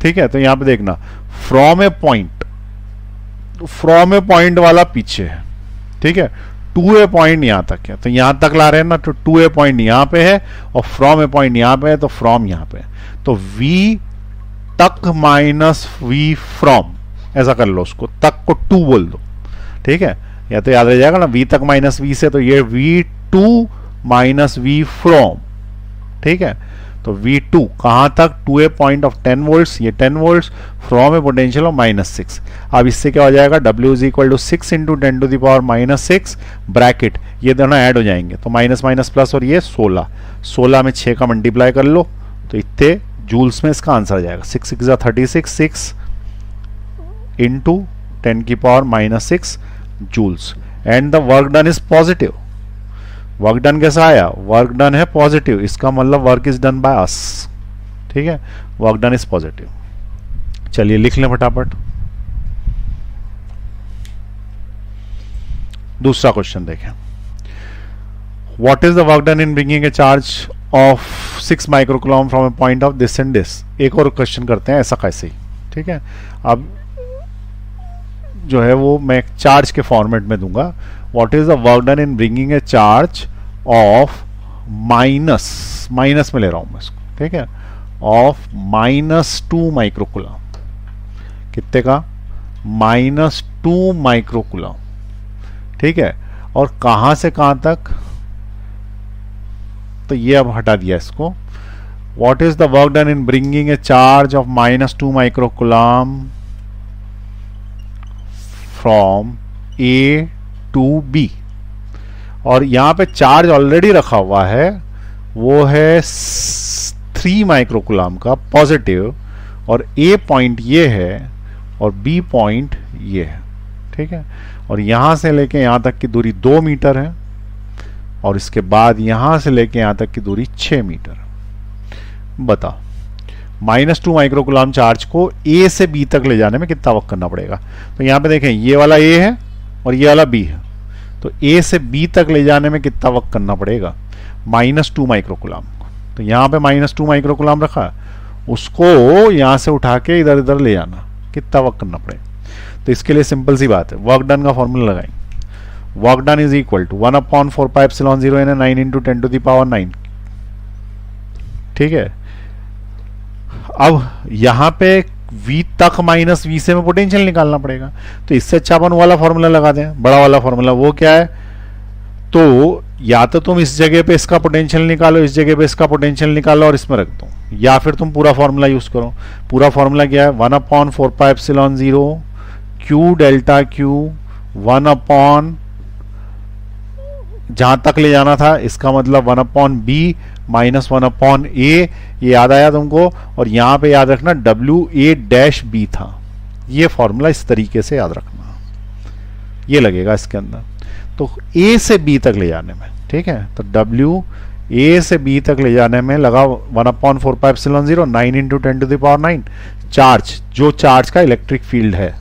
ठीक है। तो यहाँ पे देखना from A point, from A point वाला पीछे है, ठीक है, टू ए पॉइंट यहाँ तक है, तो यहाँ तक ला रहे हैं ना, तो टू ए पॉइंट यहाँ पे है और फ्रॉम ए पॉइंट यहाँ पे है, तो फ्रॉम यहाँ पे है, तो v तक माइनस वी फ्रॉम, ऐसा कर लो, उसको तक को टू बोल दो, ठीक है, या तो याद रह जाएगा ना, v तक माइनस वी से, तो ये v2 माइनस वी फ्रॉम, ठीक है। तो V2 कहाँ तक, to a point of 10 volts, ये 10 volts from a potential of -6। अब इससे क्या हो जाएगा, W is equal to 6 into 10⁻⁻6 bracket, ये दोनों ऐड हो जाएंगे तो माइनस माइनस प्लस, और ये 16 में 6 का मल्टीप्लाई कर लो तो इतने जूल्स में इसका आंसर आ जाएगा। 6 6 36, 6 into 10⁻⁻6 joules. And the work done is positive. Work done कैसा आया, वर्क डन है पॉजिटिव, इसका मतलब work is done by us. ठीक है, वर्क डन इज पॉजिटिव। चलिए लिख लें फटाफट। दूसरा क्वेश्चन देखें, what is the work done in bringing a charge of 6 microcoulomb from A point of this and this. एक और क्वेश्चन करते हैं ऐसा कैसे ही। ठीक है, अब जो है वो मैं चार्ज के फॉर्मेट में दूंगा। What is the work done in bringing a charge of minus में ले रहा हूं मैं इसको, ठीक है, ऑफ -2 माइक्रोकूलम। कितने का, -2 माइक्रोकूलम। ठीक है, और कहां से कहां तक, तो ये अब हटा दिया इसको। What is the work done in bringing a charge of -2 microcoulomb from A to B। और यहां पे चार्ज ऑलरेडी रखा हुआ है, वो है 3 माइक्रोकूलम का पॉजिटिव, और A पॉइंट ये है और B पॉइंट ये है। ठीक है, और यहां से लेके यहां तक की दूरी 2 मीटर है, और इसके बाद यहां से लेके यहां तक की दूरी 6 मीटर। बताओ -2 माइक्रोकूलम चार्ज को A से B तक ले जाने में कितना वक्त करना पड़ेगा। तो यहां पे देखें, ये वाला A है और ये वाला B है, तो A से B तक ले जाने में कितना वक्त करना पड़ेगा, -2 माइक्रोकूलम। तो यहां पे -2 माइक्रोकूलम रखा है, उसको यहां से उठा के इधर इधर ले जाना, कितना वक्त करना पड़ेगा। तो इसके लिए सिंपल सी बात है, वर्क डन का फॉर्मूला लगाएंगे। Work done is equal to 1/4πε0 9 into 10⁹9। ठीक है, अब यहां पे V तक माइनस V से में पोटेंशियल निकालना पड़ेगा, तो इससे अच्छा अपन वाला फॉर्मूला लगा दें, बड़ा वाला फॉर्मूला। वो क्या है, तो या तो तुम इस जगह पे इसका पोटेंशियल निकालो, इस जगह पे इसका पोटेंशियल निकालो और इसमें रख दो, या फिर तुम पूरा फॉर्मूला यूज करो। पूरा फॉर्मूला क्या है, 1/4πε0 Q डेल्टा Q 1 जहां तक ले जाना था, इसका मतलब 1/B -1/A। ये याद आया तुमको, और यहां पे याद रखना WA-B था। ये फॉर्मूला इस तरीके से याद रखना, ये लगेगा इसके अंदर। तो A से B तक ले जाने में, ठीक है, तो A से B तक ले जाने में लगा 1/4πε0 9 इंटू 10⁹9 चार्ज, जो चार्ज का इलेक्ट्रिक फील्ड है,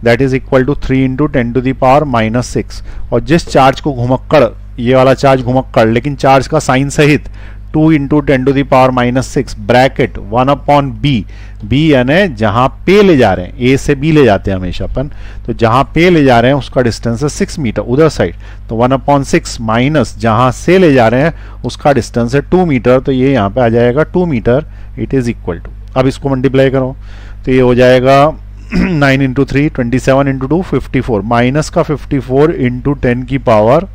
that is equal to 3 into 10⁻⁻6। और जिस चार्ज को घुमक्कड़, ये वाला चार्ज घुमक्कड़ लेकिन चार्ज का साइन सहित, 2 इंटू 10⁻⁻6 ब्रैकेट 1/B। B यानी जहां पे ले जा रहे हैं, A से B ले जाते हैं हमेशा अपन, तो जहां पे ले जा रहे हैं उसका डिस्टेंस है 6 मीटर उधर साइड, तो 1/6 माइनस जहां से ले जा रहे हैं उसका डिस्टेंस है 2 मीटर, तो ये यहाँ पे आ जाएगा 2 metre. It is equal to, अब इसको मल्टीप्लाई करो तो ये हो जाएगा 9 इंटू 3 27 इंटू 2 54, माइनस का 54 इंटू 10 की पावर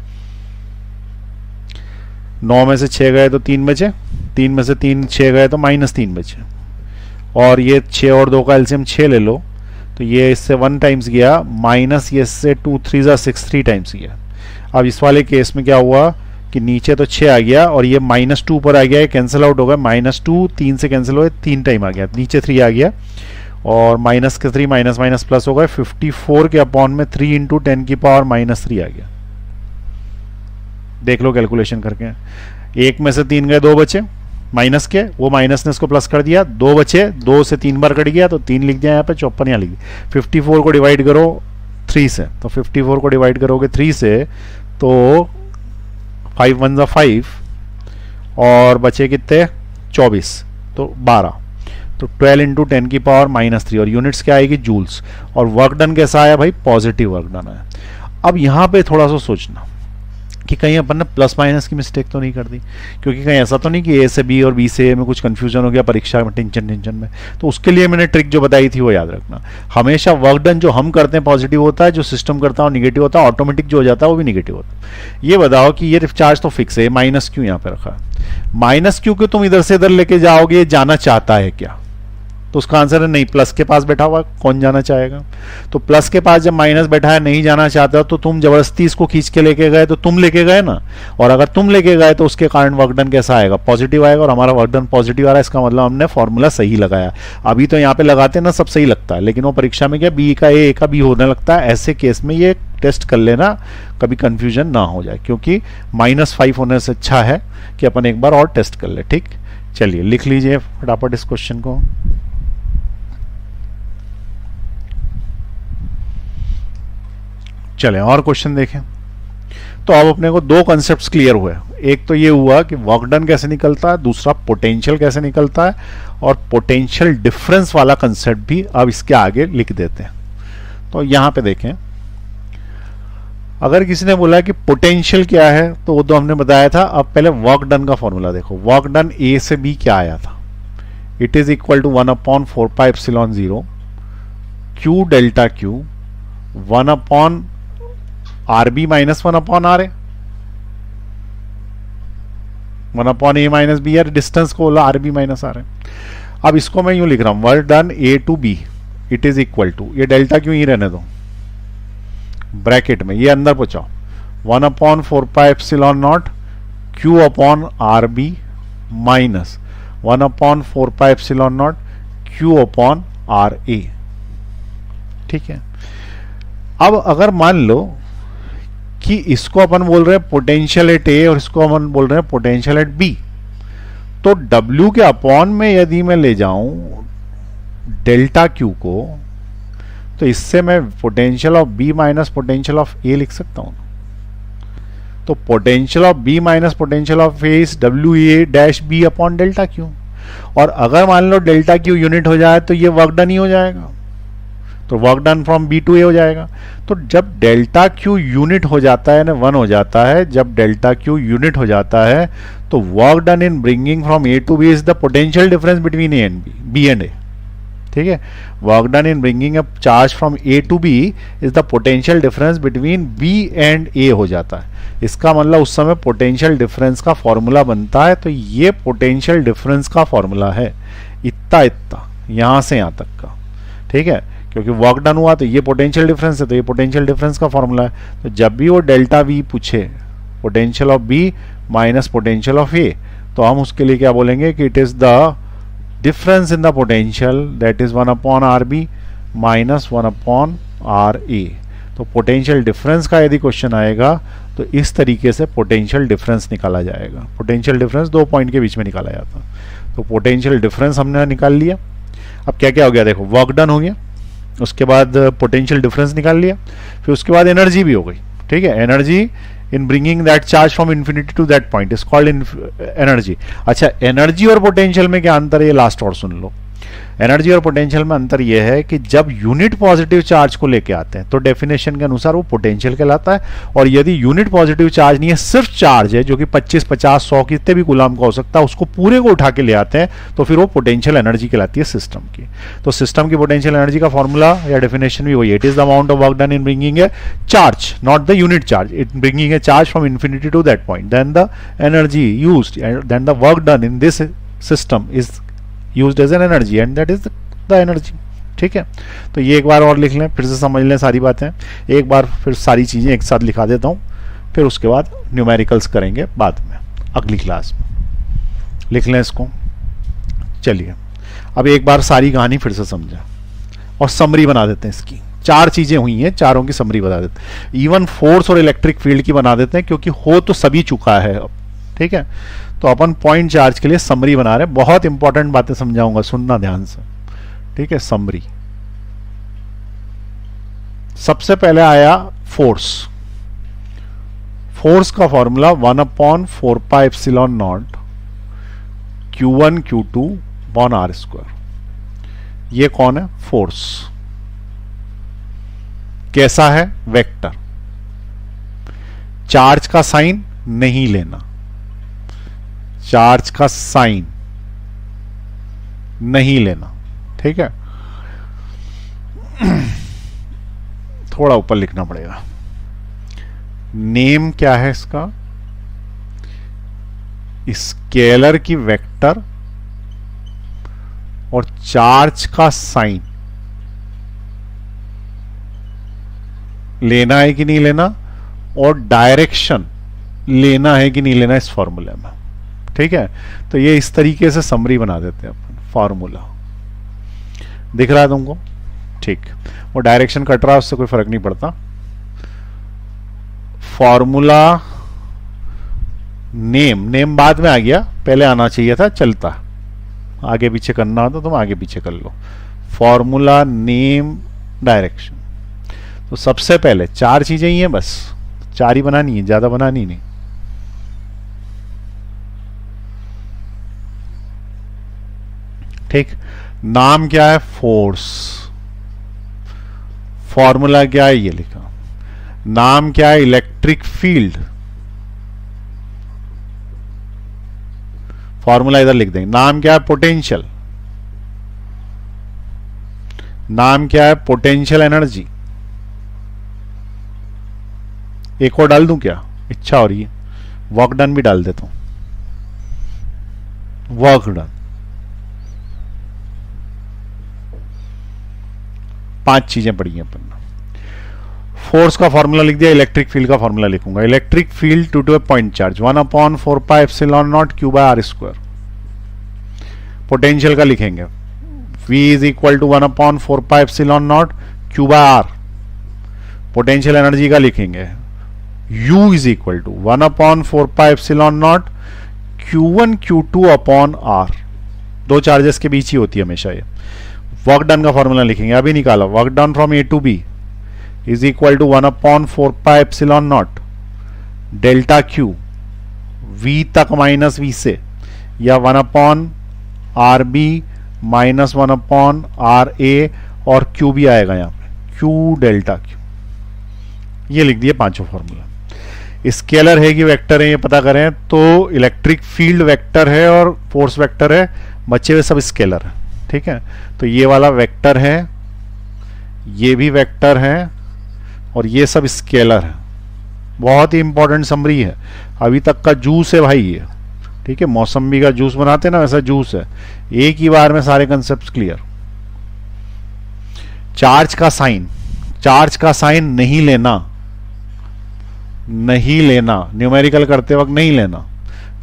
9 में से 6 गए तो 3 बचे, 3 में से 3 6 गए तो -3 बचे, और ये 6 और 2 का एलसीएम 6 ले लो, तो ये इससे 1 टाइम्स गया, माइनस ये इससे 2 3 6 3 टाइम्स गया। अब इस वाले केस में क्या हुआ कि नीचे तो 6 आ गया और ये -2 पर आ गया, ये कैंसिल आउट होगा, -2 3 से कैंसिल हो गया, 3 टाइम आ गया, नीचे 3 आ गया, और माइनस के 3 माइनस माइनस प्लस हो गए, 54 के अपॉन में 3 इंटू 10 की पावर -3 आ गया। देख लो कैलकुलेशन करके, 1 में से 3 गए, 2 बचे माइनस के, वो माइनस ने इसको प्लस कर दिया, 2 बचे, 2 से 3 बार कट गया तो 3 लिख दिया यहाँ पे, 54 यहाँ लिख दिया। 54 को डिवाइड करो 3 से, तो 54 को डिवाइड करोगे 3 से तो 5 1 जा 5 और बचे कितने 24, तो 12, तो 12 इंटू 10 की पावर -3, और यूनिट्स क्या आएगी जूल्स। और वर्क डन कैसा आया भाई, पॉजिटिव वर्क डन आया। अब यहाँ पे थोड़ा सा सोचना कि कहीं अपन ने प्लस माइनस की मिस्टेक तो नहीं कर दी, क्योंकि कहीं ऐसा तो नहीं कि A से B और B से A में कुछ कंफ्यूजन हो गया परीक्षा में, टेंशन में। तो उसके लिए मैंने ट्रिक जो बताई थी वो याद रखना, हमेशा वर्क डन जो हम करते हैं पॉजिटिव होता है, जो सिस्टम करता है निगेटिव होता है, ऑटोमेटिक जो हो जाता है वो भी निगेटिव होता है। ये बताओ कि ये चार्ज तो फिक्स है, माइनस क्यों यहाँ पे रखा है, माइनस क्यू को तुम इधर से इधर लेके जाओगे, ये जाना चाहता है क्या? तो उसका आंसर है नहीं, प्लस के पास बैठा हुआ कौन जाना चाहेगा? तो प्लस के पास जब माइनस बैठा है, नहीं जाना चाहता तो तुम जबरदस्ती इसको खींच के लेके गए, तो तुम लेके गए ना। और अगर तुम लेके गए तो उसके कारण वर्क डन कैसा आएगा? पॉजिटिव आएगा। और हमारा वर्क डन पॉजिटिव आ रहा है, इसका मतलब हमने फॉर्मूला सही लगाया। अभी तो यहाँ पे लगाते ना सब सही लगता है, लेकिन वो परीक्षा में क्या बी का ए का बी होने लगता है। ऐसे केस में ये टेस्ट कर लेना, कभी कंफ्यूजन ना हो जाए, क्योंकि -5 होने से अच्छा है कि अपन एक बार और टेस्ट कर ले। ठीक, चलिए लिख लीजिए फटाफट इस क्वेश्चन को। चले और क्वेश्चन देखें। तो अब अपने को दो कॉन्सेप्ट्स क्लियर हुए। एक तो ये हुआ कि वर्क डन कैसे निकलता है, दूसरा पोटेंशियल कैसे निकलता है, और पोटेंशियल डिफरेंस वाला कंसेप्ट भी अब इसके आगे लिख देते हैं। तो यहां पे देखें, अगर किसी ने बोला कि पोटेंशियल क्या है, तो वो तो हमने बताया था। अब पहले वर्क डन का फॉर्मूला देखो। वर्क डन ए से बी क्या आया था? It is equal to 1/4πε0 Q delta Q 1/RB minus 1/RA, 1/A minus B, यार डिस्टेंस को बोला RB माइनस RA। अब इसको मैं यूं लिख रहा हूं, work done A to B it is equal to, ये डेल्टा क्यों ही रहने दो ब्रैकेट में, ये अंदर पहुंचाओ, 1/4πε0 Q/RB माइनस 1/4πε0 Q/RA। ठीक है। अब अगर मान लो कि इसको अपन बोल रहे हैं पोटेंशियल एट ए और इसको अपन बोल रहे हैं पोटेंशियल एट बी, तो W के अपॉन में यदि मैं ले जाऊं डेल्टा Q को, तो इससे मैं potential of B minus potential of A लिख सकता हूं। तो potential of B minus potential of A is WA dash B upon delta Q। और अगर मान लो डेल्टा Q यूनिट हो जाए तो ये वर्क डन ही हो जाएगा, तो work done from B to A हो जाएगा। तो जब डेल्टा Q यूनिट हो जाता है ना, 1 हो जाता है, जब डेल्टा Q यूनिट हो जाता है तो work done in bringing from A to B is the potential difference between A and B and A। ठीक है, work done in bringing a charge from A to B is the potential difference between B and A हो जाता है। इसका मतलब उस समय potential difference का फॉर्मूला बनता है। तो ये पोटेंशियल डिफरेंस का फॉर्मूला है, इतना इतना यहां से यहां तक का। ठीक है, क्योंकि वर्क डन हुआ तो ये पोटेंशियल डिफरेंस है, तो ये पोटेंशियल डिफरेंस का फॉर्मूला है। तो जब भी वो डेल्टा V पूछे potential of B minus potential of A, तो हम उसके लिए क्या बोलेंगे कि it is the difference in the potential that is 1/RB minus 1/RA। तो पोटेंशियल डिफरेंस का यदि क्वेश्चन आएगा तो इस तरीके से पोटेंशियल डिफरेंस निकाला जाएगा। पोटेंशियल डिफरेंस दो पॉइंट के बीच में निकाला जाता है। तो पोटेंशियल डिफरेंस हमने निकाल लिया। अब क्या क्या हो गया देखो, वर्क डन हो गया, उसके बाद पोटेंशियल डिफरेंस निकाल लिया, फिर उसके बाद एनर्जी भी हो गई। ठीक है, energy in bringing that charge from infinity to that point is called energy. अच्छा, एनर्जी और पोटेंशियल में क्या अंतर है, ये लास्ट और सुन लो। एनर्जी और पोटेंशियल में अंतर यह है कि जब यूनिट पॉजिटिव चार्ज को लेके आते हैं तो डेफिनेशन के अनुसार वो पोटेंशियल कहलाता है, और यदि यूनिट पॉजिटिव चार्ज नहीं है, सिर्फ चार्ज है जो कि 25, 50, 100 कितने भी कूलम का हो सकता है, उसको पूरे को उठा के ले आते हैं, तो फिर वो पोटेंशियल एनर्जी कहलाती है सिस्टम की। तो सिस्टम की पोटेंशियल एनर्जी का फॉर्मूला या डेफिनेशन भी वही है, it is the amount of work done in bringing a charge, not the unit charge, it bringing a charge from infinity to that point, then the energy used, then the work done in this system is used as an energy, and that is the energy. ठीक है, तो ये एक बार और लिख लें, फिर से समझ लें सारी बातें। एक बार फिर सारी चीजें एक साथ लिखा देता हूं, फिर उसके बाद न्यूमेरिकल्स करेंगे बाद में अगली क्लास में। लिख लें इसको। चलिए अब एक बार सारी कहानी फिर से समझें और समरी बना देते हैं इसकी। 4 चीजें हुई हैं, चारों की समरी बता देते हैं। इवन फोर्स और इलेक्ट्रिक फील्ड की बना देते हैं, क्योंकि हो तो सभी चुका है अब। ठीक है, तो अपन पॉइंट चार्ज के लिए समरी बना रहे हैं। बहुत इंपॉर्टेंट बातें समझाऊंगा, सुनना ध्यान से। ठीक है, समरी। सबसे पहले आया फोर्स। फोर्स का फॉर्मूला 1/4πε0 Q1 Q2 R²। ये कौन है? फोर्स। कैसा है? वेक्टर। चार्ज का साइन नहीं लेना, चार्ज का साइन नहीं लेना। ठीक है, थोड़ा ऊपर लिखना पड़ेगा। नेम क्या है इसका? स्केलर की वेक्टर और चार्ज का साइन लेना है कि नहीं लेना, और डायरेक्शन लेना है कि नहीं लेना इस फॉर्मूले में। ठीक है, तो ये इस तरीके से समरी बना देते हैं अपन। फॉर्मूला दिख रहा है तुमको? ठीक, वो डायरेक्शन कट रहा है उससे कोई फर्क नहीं पड़ता। फॉर्मूला नेम बाद में आ गया, पहले आना चाहिए था, चलता। आगे पीछे करना हो तो तुम आगे पीछे कर लो। Formula name direction. तो सबसे पहले 4 चीजें ही हैं, बस 4 ही बनानी है, ज्यादा बनानी नहीं। ठीक, नाम क्या है? फोर्स। फॉर्मूला क्या है? ये लिखा। नाम क्या है? Electric field. फॉर्मूला इधर लिख देंगे। नाम क्या है? पोटेंशियल। नाम क्या है? Potential energy. एक और डाल दूं क्या? इच्छा हो रही है, वर्क डन भी डाल देता हूं। Work done. 5 चीजें पढ़ी हैं अपन। फोर्स का फॉर्मूला लिख दिया, इलेक्ट्रिक फील्ड का फॉर्मूला लिखूंगा। Electric field due to a point charge 1/4πε0 Q/r²। Potential का लिखेंगे V is equal to 1/4πε0 Q/r। Potential energy का लिखेंगे U is equal to 1/4πε0 Q1 Q2/r। 2 charges के बीच ही होती है हमेशा ये। वर्क डन का फॉर्मूला लिखेंगे, अभी निकाला। Work done from A to B is equal to 1/4πε0 delta Q V तक माइनस V से, या 1/RB माइनस 1/RA, और Q भी आएगा यहाँ पे, Q डेल्टा Q। ये लिख दिए 5 फॉर्मूला। स्केलर है कि वेक्टर है ये पता करें तो इलेक्ट्रिक फील्ड वेक्टर है और फोर्स वेक्टर है, बचे हुए सब स्केलर है। ठीक है, तो ये वाला वेक्टर है, ये भी वेक्टर है, और ये सब स्केलर है। बहुत ही इंपॉर्टेंट समरी है, अभी तक का जूस है भाई ये। ठीक है, मौसम्बी का जूस बनाते हैं ना, वैसा जूस है। एक ही बार में सारे कंसेप्ट क्लियर। चार्ज का साइन, चार्ज का साइन नहीं लेना, नहीं लेना, न्यूमेरिकल करते वक्त नहीं लेना।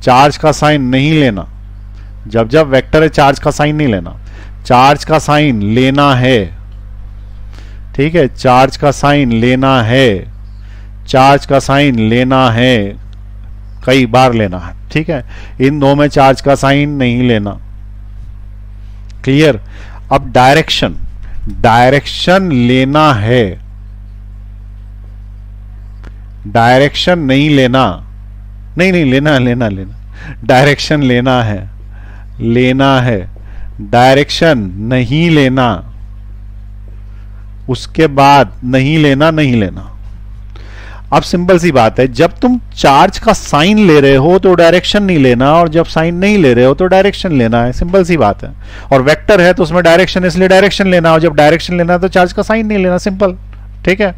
चार्ज का साइन नहीं लेना, जब जब वेक्टर है चार्ज का साइन नहीं लेना। चार्ज का साइन लेना है। ठीक है, चार्ज का साइन लेना है, चार्ज का साइन लेना है, कई बार लेना है। ठीक है, इन दो में चार्ज का साइन नहीं लेना। क्लियर? अब डायरेक्शन, डायरेक्शन लेना है, डायरेक्शन नहीं लेना, नहीं नहीं लेना लेना लेना, डायरेक्शन लेना है, लेना है, डायरेक्शन नहीं लेना, उसके बाद नहीं लेना, नहीं लेना। अब सिंपल सी बात है, जब तुम चार्ज का साइन ले रहे हो तो डायरेक्शन नहीं लेना, और जब साइन नहीं ले रहे हो तो डायरेक्शन लेना है। सिंपल सी बात है। और वेक्टर है तो उसमें डायरेक्शन, इसलिए डायरेक्शन लेना, और जब डायरेक्शन लेना है तो चार्ज का साइन नहीं लेना। सिंपल। ठीक है,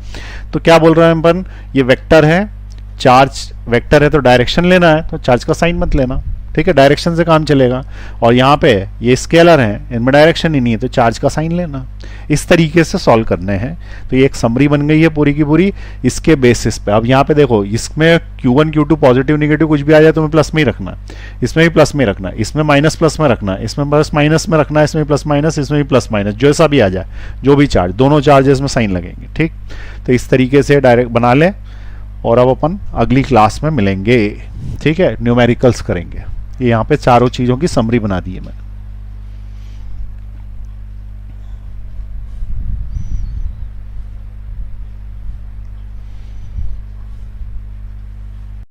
तो क्या बोल रहे हैं अपन? ये वेक्टर है, चार्ज वेक्टर है तो डायरेक्शन लेना है, तो चार्ज का साइन मत लेना। ठीक है, डायरेक्शन से काम चलेगा। और यहाँ पे ये स्केलर हैं, इनमें डायरेक्शन ही नहीं है, तो चार्ज का साइन लेना। इस तरीके से सॉल्व करने हैं। तो ये एक समरी बन गई है पूरी की पूरी इसके बेसिस पे। अब यहाँ पे देखो, इसमें Q1 Q2 पॉजिटिव निगेटिव कुछ भी आ जाए तो प्लस में ही रखना, इसमें भी प्लस में रखना, इसमें माइनस प्लस में रखना, इसमें प्लस माइनस में रखना, इसमें प्लस माइनस, इसमें भी प्लस माइनस, जो ऐसा भी आ जाए, जो भी चार्ज, दोनों चार्जेस में साइन लगेंगे। ठीक, तो इस तरीके से डायरेक्ट बना लें, और अब अपन अगली क्लास में मिलेंगे। ठीक है, न्यूमेरिकल्स करेंगे। ये यहाँ पे चारों चीज़ों की समरी बना दी है मैंने।